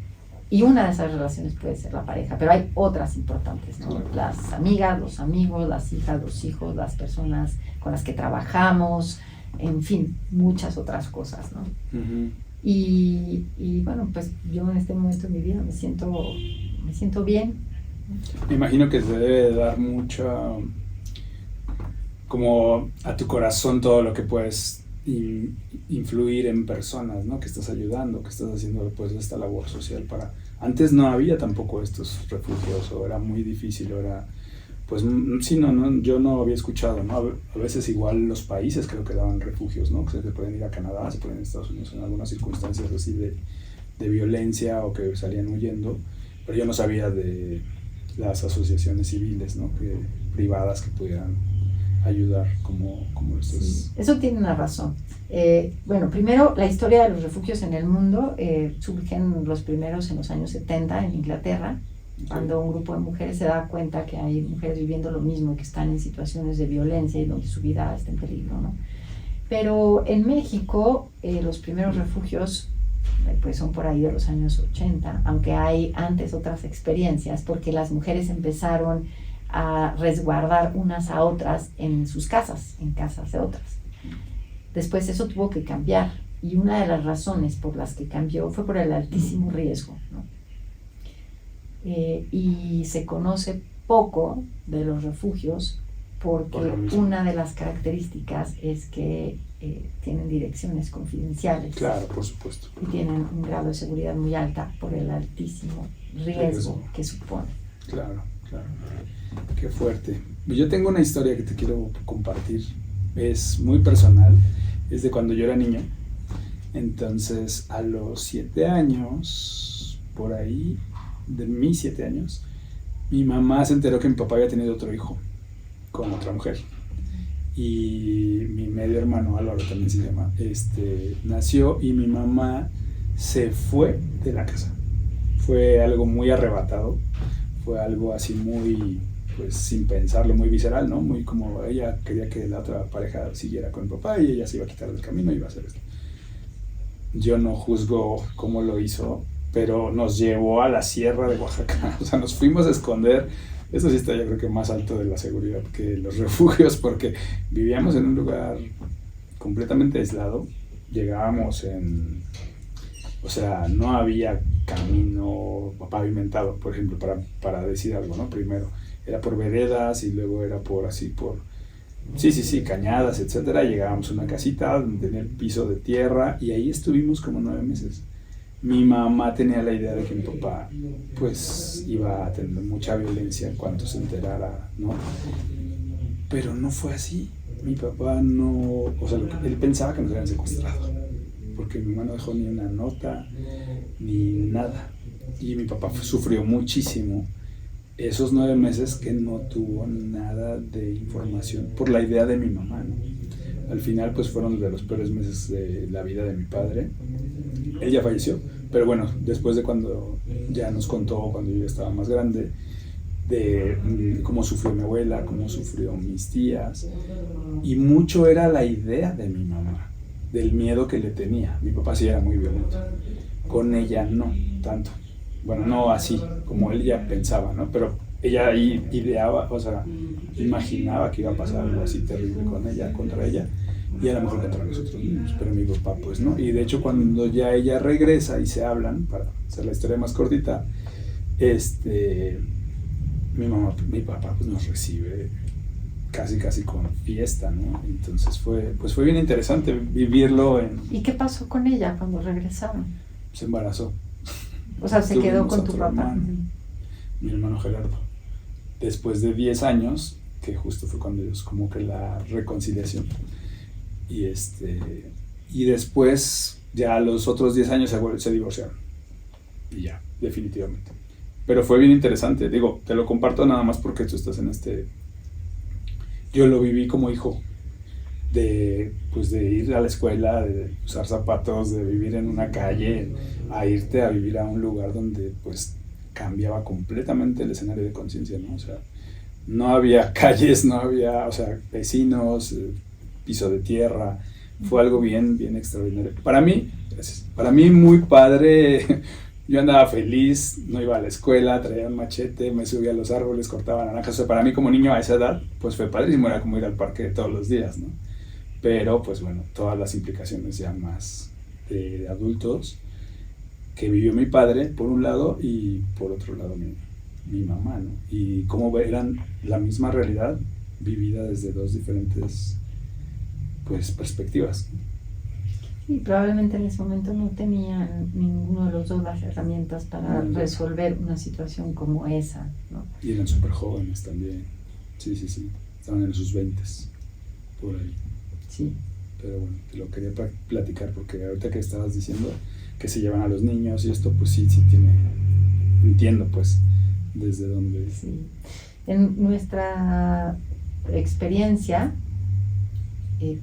Y una de esas relaciones puede ser la pareja, pero hay otras importantes, ¿no? Claro. Las amigas, los amigos, las hijas, los hijos, las personas con las que trabajamos, en fin, muchas otras cosas, ¿no? Uh-huh. Y bueno, pues yo en este momento de mi vida me siento bien. Me imagino que te debe dar mucha, como a tu corazón, todo lo que puedes influir en personas, ¿no? Que estás ayudando, que estás haciendo pues esta labor social para... Antes no había tampoco estos refugios, o era muy difícil, o era... Pues sí, no, yo no había escuchado, ¿no? A veces igual los países creo que daban refugios, ¿no? Que se pueden ir a Canadá, se pueden ir a Estados Unidos en algunas circunstancias así de violencia, o que salían huyendo, pero yo no sabía de las asociaciones civiles, ¿no? Privadas que pudieran ayudar como estos. Sí, eso tiene una razón. Bueno, primero, la historia de los refugios en el mundo surgen los primeros en los años 70 en Inglaterra, okay, cuando un grupo de mujeres se da cuenta que hay mujeres viviendo lo mismo, que están en situaciones de violencia y donde su vida está en peligro, ¿no? Pero en México los primeros refugios pues son por ahí de los años 80, aunque hay antes otras experiencias, porque las mujeres empezaron a resguardar unas a otras en sus casas, en casas de otras. Después eso tuvo que cambiar, y una de las razones por las que cambió fue por el altísimo riesgo, ¿no? Y se conoce poco de los refugios porque una de las características es que tienen direcciones confidenciales. Claro, por supuesto. Y tienen un grado de seguridad muy alta por el altísimo riesgo que supone. Claro, claro. Qué fuerte. Yo tengo una historia que te quiero compartir. Es muy personal. Es de cuando yo era niño. Entonces, a los 7 años, por ahí, de mis 7 años, mi mamá se enteró que mi papá había tenido otro hijo con otra mujer. Y mi medio hermano, Álvaro también se llama, nació y mi mamá se fue de la casa. Fue algo muy arrebatado, fue algo así muy, pues sin pensarlo, muy visceral, ¿no? Muy como ella quería que la otra pareja siguiera con el papá y ella se iba a quitar del camino y iba a hacer esto. Yo no juzgo cómo lo hizo, pero nos llevó a la sierra de Oaxaca, o sea, nos fuimos a esconder. Eso sí está, yo creo que más alto de la seguridad que los refugios, porque vivíamos en un lugar completamente aislado. Llegábamos o sea, no había camino pavimentado, por ejemplo, para decir algo, ¿no? Primero era por veredas y luego era por sí, cañadas, etcétera. Llegábamos a una casita donde tenía el piso de tierra y ahí estuvimos como 9 meses. Mi mamá tenía la idea de que mi papá pues iba a tener mucha violencia en cuanto se enterara, ¿no? Pero no fue así. Mi papá no, o sea, él pensaba que nos habían secuestrado, porque mi mamá no dejó ni una nota, ni nada. Y mi papá sufrió muchísimo esos 9 meses que no tuvo nada de información por la idea de mi mamá, ¿no? Al final pues fueron de los peores meses de la vida de mi padre. Él ya falleció, pero bueno, después de cuando ya nos contó, cuando yo ya estaba más grande, de cómo sufrió mi abuela, cómo sufrió mis tías, y mucho era la idea de mi mamá, del miedo que le tenía. Mi papá sí era muy violento, con ella no tanto, bueno, no así como él ya pensaba, ¿no? Pero ella ideaba, o sea, imaginaba que iba a pasar algo así terrible con ella, contra ella, y a lo mejor contra nosotros mismos, pero mi papá pues no. Y de hecho cuando ya ella regresa y se hablan, para hacer la historia más cortita, mi papá pues nos recibe casi con fiesta, ¿no? Entonces fue bien interesante vivirlo ¿Y qué pasó con ella cuando regresaron? Se embarazó. O sea, se quedó con tu papá. Hermano, mi hermano Gerardo. Después de 10 años, que justo fue cuando ellos como que la reconciliación. Y después, ya a los otros 10 años se divorciaron. Y ya, definitivamente. Pero fue bien interesante. Digo, te lo comparto nada más porque tú estás en Yo lo viví como hijo. De ir a la escuela, de usar zapatos, de vivir en una calle, a irte a vivir a un lugar donde pues cambiaba completamente el escenario de conciencia, ¿no? O sea, no había calles, no había, o sea, vecinos, piso de tierra. Fue algo bien extraordinario. Para mí muy padre. Yo andaba feliz, no iba a la escuela, traía un machete, me subía a los árboles, cortaba naranjas. O sea, para mí como niño a esa edad, pues fue padrísimo, era como ir al parque todos los días, ¿no? Pero pues bueno, todas las implicaciones ya más de adultos que vivió mi padre por un lado y por otro lado mi mamá, ¿no? Y cómo eran la misma realidad vivida desde dos diferentes pues perspectivas. Y probablemente en ese momento no tenían ninguno de los dos las herramientas para resolver una situación como esa, ¿no? Y eran súper jóvenes también. Sí. Estaban en sus 20s, por ahí. Sí. Pero bueno, te lo quería platicar porque ahorita que estabas diciendo que se llevan a los niños y esto, pues sí tiene... Entiendo, pues, desde dónde... Sí. En nuestra experiencia,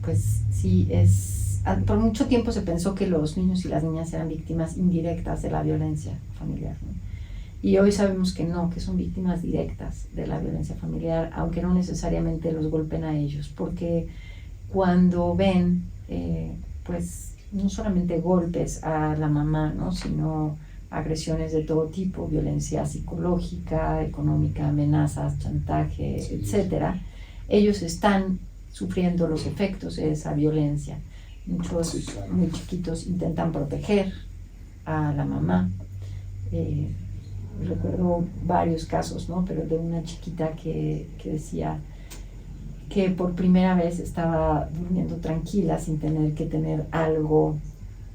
pues sí es... Por mucho tiempo se pensó que los niños y las niñas eran víctimas indirectas de la violencia familiar, ¿no? Y hoy sabemos que no, que son víctimas directas de la violencia familiar, aunque no necesariamente los golpeen a ellos, porque cuando ven, pues, no solamente golpes a la mamá, ¿no? Sino agresiones de todo tipo, violencia psicológica, económica, amenazas, chantaje, etcétera, ellos están sufriendo los efectos de esa violencia. Muchos muy chiquitos intentan proteger a la mamá. Recuerdo varios casos, ¿no? Pero de una chiquita que decía que por primera vez estaba durmiendo tranquila sin tener que tener algo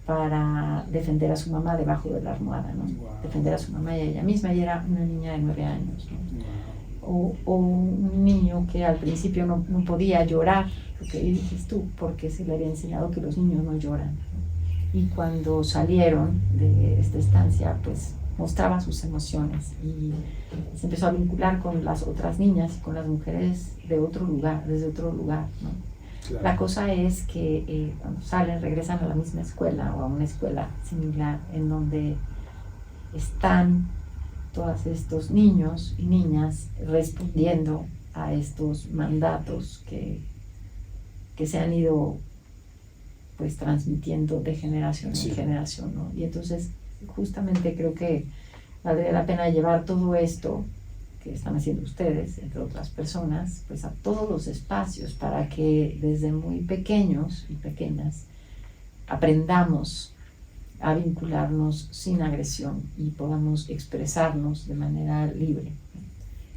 para defender a su mamá debajo de la almohada, ¿no? Wow. Defender a su mamá y a ella misma, y era una niña de 9 años, ¿no? Wow. O un niño que al principio no podía llorar, lo que dices tú, porque se le había enseñado que los niños no lloran, ¿no? y cuando salieron de esta estancia, pues mostraba sus emociones y se empezó a vincular con las otras niñas y con las mujeres de otro lugar, desde otro lugar, ¿no? Claro. La cosa es que cuando salen, regresan a la misma escuela o a una escuela similar en donde están todos estos niños y niñas respondiendo a estos mandatos que se han ido pues transmitiendo de generación en generación, ¿no? Y entonces justamente creo que valdría la pena llevar todo esto que están haciendo ustedes, entre otras personas, pues a todos los espacios para que desde muy pequeños y pequeñas aprendamos a vincularnos sin agresión y podamos expresarnos de manera libre.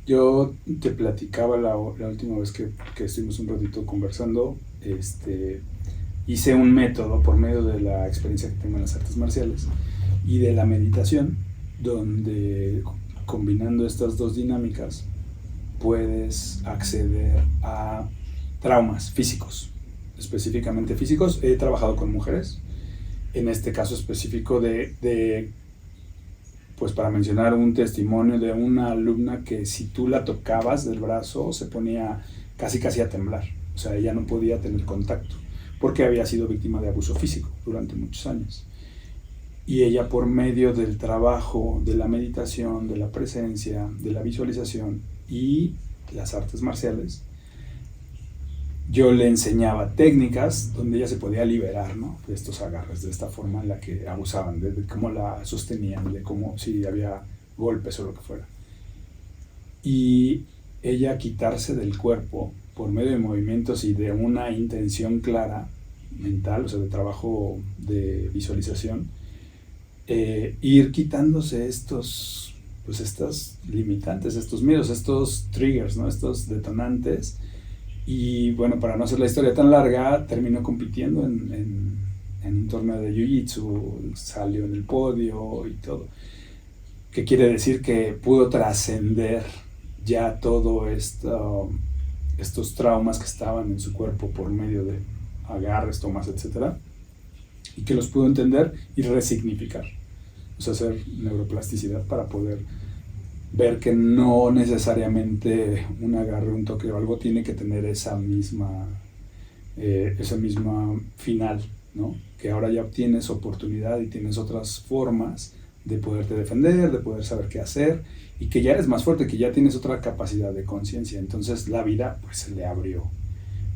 Yo te platicaba la última vez que estuvimos un ratito conversando, hice un método por medio de la experiencia que tengo en las artes marciales y de la meditación, donde combinando estas dos dinámicas puedes acceder a traumas físicos, específicamente físicos. He trabajado con mujeres, en este caso específico pues para mencionar un testimonio de una alumna que si tú la tocabas del brazo se ponía casi a temblar, o sea, ella no podía tener contacto porque había sido víctima de abuso físico durante muchos años. Y ella, por medio del trabajo, de la meditación, de la presencia, de la visualización y las artes marciales, yo le enseñaba técnicas donde ella se podía liberar, ¿no?, de estos agarres, de esta forma en la que abusaban, de cómo la sostenían, de cómo si había golpes o lo que fuera. Y ella quitarse del cuerpo por medio de movimientos y de una intención clara, mental, o sea, de trabajo de visualización, ir quitándose estas limitantes, estos miedos, estos triggers, ¿no?, estos detonantes. Y bueno, para no hacer la historia tan larga, terminó compitiendo en un torneo de Jiu-Jitsu, salió en el podio y todo. ¿Qué quiere decir? Que pudo trascender ya todo estos traumas que estaban en su cuerpo por medio de agarres, tomas, etc. Y que los pudo entender y resignificar. O sea, hacer neuroplasticidad para poder ver que no necesariamente un agarre, un toque o algo tiene que tener esa misma final, ¿no? Que ahora ya tienes oportunidad y tienes otras formas de poderte defender, de poder saber qué hacer y que ya eres más fuerte, que ya tienes otra capacidad de conciencia. Entonces la vida pues se le abrió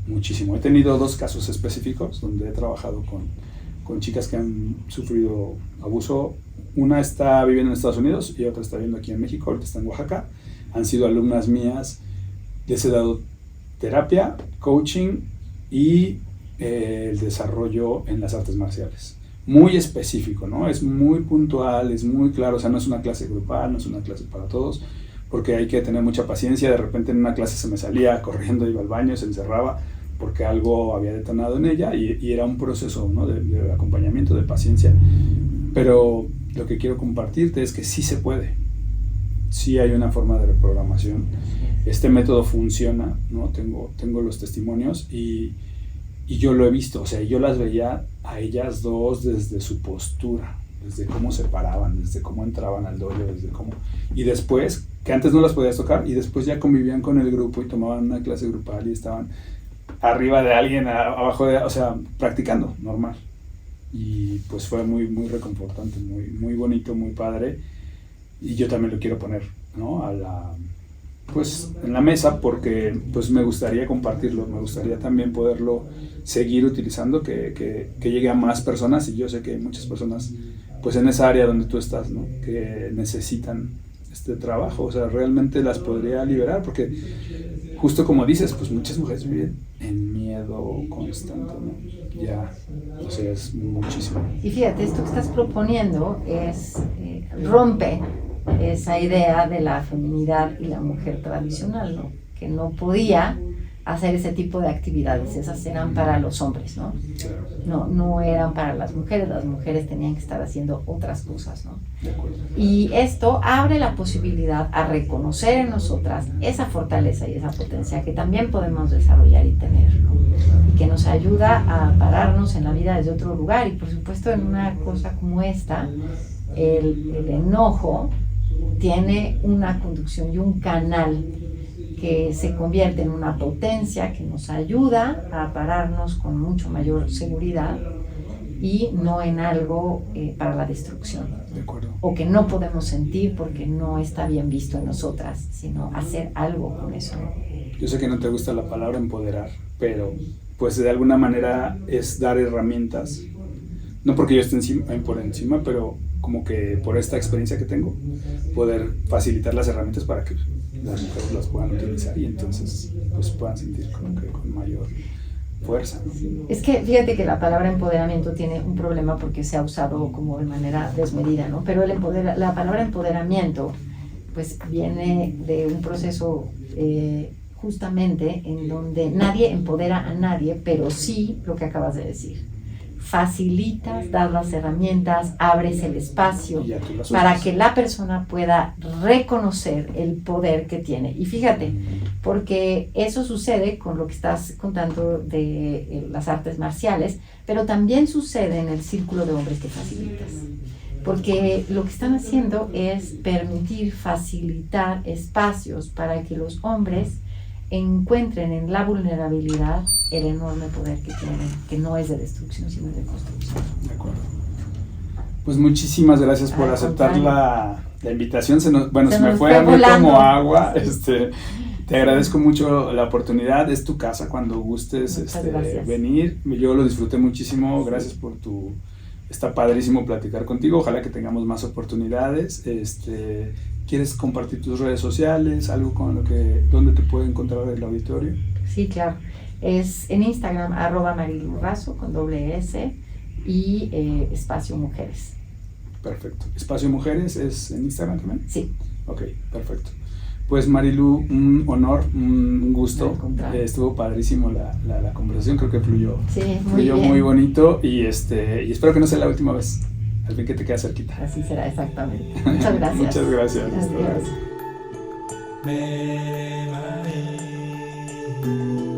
muchísimo. He tenido 2 casos específicos donde he trabajado con chicas que han sufrido abuso. Una está viviendo en Estados Unidos y otra está viviendo aquí en México, ahorita está en Oaxaca. Han sido alumnas mías, les he dado terapia, coaching y el desarrollo en las artes marciales. Muy específico, ¿no? Es muy puntual, es muy claro, o sea, no es una clase grupal, no es una clase para todos, porque hay que tener mucha paciencia. De repente en una clase se me salía corriendo, iba al baño, se encerraba, porque algo había detonado en ella y era un proceso, ¿no?, de acompañamiento, de paciencia. Pero lo que quiero compartirte es que sí se puede, sí hay una forma de reprogramación. Este método funciona, ¿no? Tengo los testimonios y yo lo he visto, o sea, yo las veía a ellas dos desde su postura, desde cómo se paraban, desde cómo entraban al dojo, desde cómo... Y después, que antes no las podías tocar, y después ya convivían con el grupo y tomaban una clase grupal y estaban arriba de alguien, abajo de... O sea, practicando, normal. Y pues fue muy reconfortante, muy bonito, muy padre. Y yo también lo quiero poner, ¿no?, pues en la mesa, porque pues me gustaría compartirlo, me gustaría también poderlo seguir utilizando, que llegue a más personas. Y yo sé que hay muchas personas pues en esa área donde tú estás, ¿no?, que necesitan este trabajo. O sea, realmente las podría liberar, porque justo como dices, pues muchas mujeres viven en miedo constante, ¿no? Ya, o sea, es muchísimo. Y fíjate, esto que estás proponiendo es rompe esa idea de la feminidad y la mujer tradicional, ¿no?, que no podía hacer ese tipo de actividades. Esas eran para los hombres, ¿no? No eran para las mujeres tenían que estar haciendo otras cosas, ¿no? De acuerdo. Y esto abre la posibilidad a reconocer en nosotras esa fortaleza y esa potencia que también podemos desarrollar y tener, ¿no? Y que nos ayuda a pararnos en la vida desde otro lugar. Y por supuesto, en una cosa como esta, el enojo tiene una conducción y un canal que se convierte en una potencia que nos ayuda a pararnos con mucho mayor seguridad y no en algo para la destrucción. De acuerdo. O que no podemos sentir porque no está bien visto en nosotras, sino hacer algo con eso. Yo sé que no te gusta la palabra empoderar, pero pues de alguna manera es dar herramientas, no porque yo esté por encima, pero como que por esta experiencia que tengo, poder facilitar las herramientas para que las mujeres las puedan utilizar y entonces pues puedan sentir como que con mayor fuerza, ¿no? Es que fíjate que la palabra empoderamiento tiene un problema porque se ha usado como de manera desmedida, ¿no? Pero la palabra empoderamiento pues viene de un proceso justamente en donde nadie empodera a nadie, pero sí lo que acabas de decir. Facilitas, das las herramientas, abres el espacio para que la persona pueda reconocer el poder que tiene. Y fíjate, porque eso sucede con lo que estás contando de las artes marciales, pero también sucede en el círculo de hombres que facilitas. Porque lo que están haciendo es permitir, facilitar espacios para que los hombres encuentren en la vulnerabilidad el enorme poder que tienen, que no es de destrucción, sino de construcción. De acuerdo. Pues muchísimas gracias por aceptar la invitación. Se me fue a mí como agua. Te agradezco mucho la oportunidad. Es tu casa cuando gustes venir. Yo lo disfruté muchísimo. Gracias por está padrísimo platicar contigo. Ojalá que tengamos más oportunidades. ¿Quieres compartir tus redes sociales? ¿Algo donde te puede encontrar el auditorio? Sí, claro. Es en Instagram, @marilurrazo con /S y Espacio Mujeres. Perfecto. ¿Espacio Mujeres es en Instagram también? Sí. Ok, perfecto. Pues Marilu, un honor, un gusto. Estuvo padrísimo la conversación, creo que fluyó muy bonito y espero que no sea la última vez. Al fin que te queda cerquita. Así será, exactamente. Muchas gracias. Muchas gracias. Adiós.